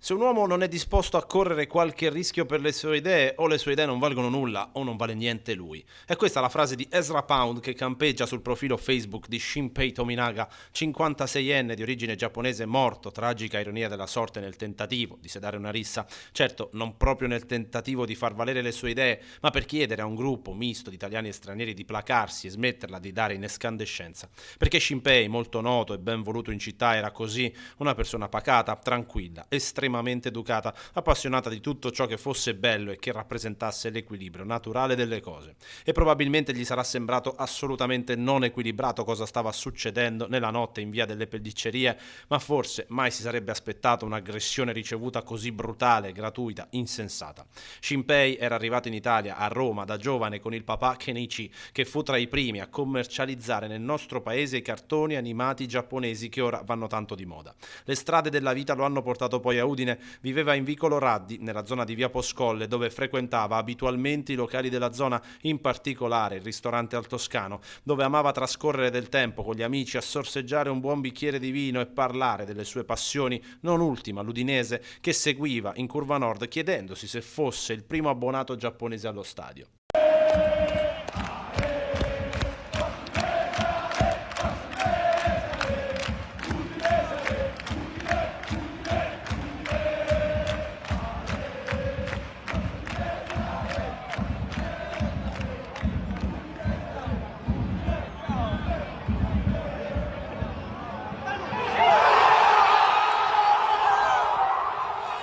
Se un uomo non è disposto a correre qualche rischio per le sue idee, o le sue idee non valgono nulla, o non vale niente lui. È questa la frase di Ezra Pound che campeggia sul profilo Facebook di Shinpei Tominaga, 56enne di origine giapponese morto, tragica ironia della sorte nel tentativo di sedare una rissa. Certo, non proprio nel tentativo di far valere le sue idee, ma per chiedere a un gruppo misto di italiani e stranieri di placarsi e smetterla di dare in escandescenza. Perché Shinpei, molto noto e ben voluto in città, era così, una persona pacata, tranquilla, estremamente educata, appassionata di tutto ciò che fosse bello e che rappresentasse l'equilibrio naturale delle cose. E probabilmente gli sarà sembrato assolutamente non equilibrato cosa stava succedendo nella notte in via delle Pelliccerie, ma forse mai si sarebbe aspettato un'aggressione ricevuta così brutale, gratuita, insensata. Shinpei era arrivato in Italia, a Roma, da giovane con il papà Kenichi, che fu tra i primi a commercializzare nel nostro paese i cartoni animati giapponesi che ora vanno tanto di moda. Le strade della vita lo hanno portato poi a Udine. Viveva in vicolo Raddi, nella zona di via Poscolle, dove frequentava abitualmente i locali della zona, in particolare il ristorante Al Toscano, dove amava trascorrere del tempo con gli amici a sorseggiare un buon bicchiere di vino e parlare delle sue passioni, non ultima l'udinese, che seguiva in Curva Nord chiedendosi se fosse il primo abbonato giapponese allo stadio.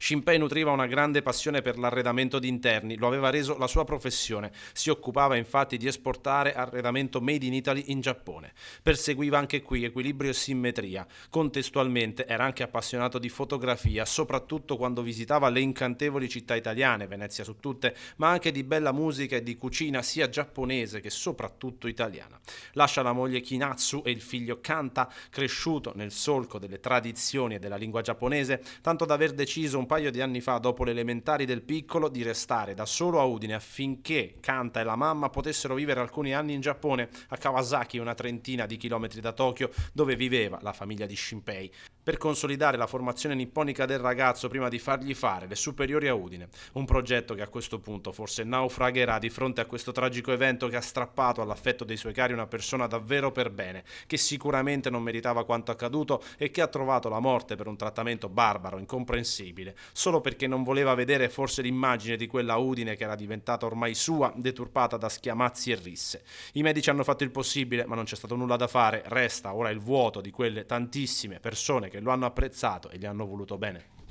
Shinpei nutriva una grande passione per l'arredamento di interni, lo aveva reso la sua professione. Si occupava infatti di esportare arredamento made in Italy in Giappone. Perseguiva anche qui equilibrio e simmetria. Contestualmente era anche appassionato di fotografia, soprattutto quando visitava le incantevoli città italiane, Venezia su tutte, ma anche di bella musica e di cucina sia giapponese che soprattutto italiana. Lascia la moglie Kinatsu e il figlio Kanta, cresciuto nel solco delle tradizioni e della lingua giapponese, tanto da aver deciso un paio di anni fa, dopo le elementari del piccolo, di restare da solo a Udine affinché Kanta e la mamma potessero vivere alcuni anni in Giappone, a Kawasaki, una trentina di chilometri da Tokyo, dove viveva la famiglia di Shinpei, per consolidare la formazione nipponica del ragazzo prima di fargli fare le superiori a Udine. Un progetto che a questo punto forse naufragherà di fronte a questo tragico evento che ha strappato all'affetto dei suoi cari una persona davvero per bene, che sicuramente non meritava quanto accaduto e che ha trovato la morte per un trattamento barbaro, incomprensibile, solo perché non voleva vedere forse l'immagine di quella Udine che era diventata ormai sua, deturpata da schiamazzi e risse. I medici hanno fatto il possibile, ma non c'è stato nulla da fare, resta ora il vuoto di quelle tantissime persone che lo hanno apprezzato e gli hanno voluto bene.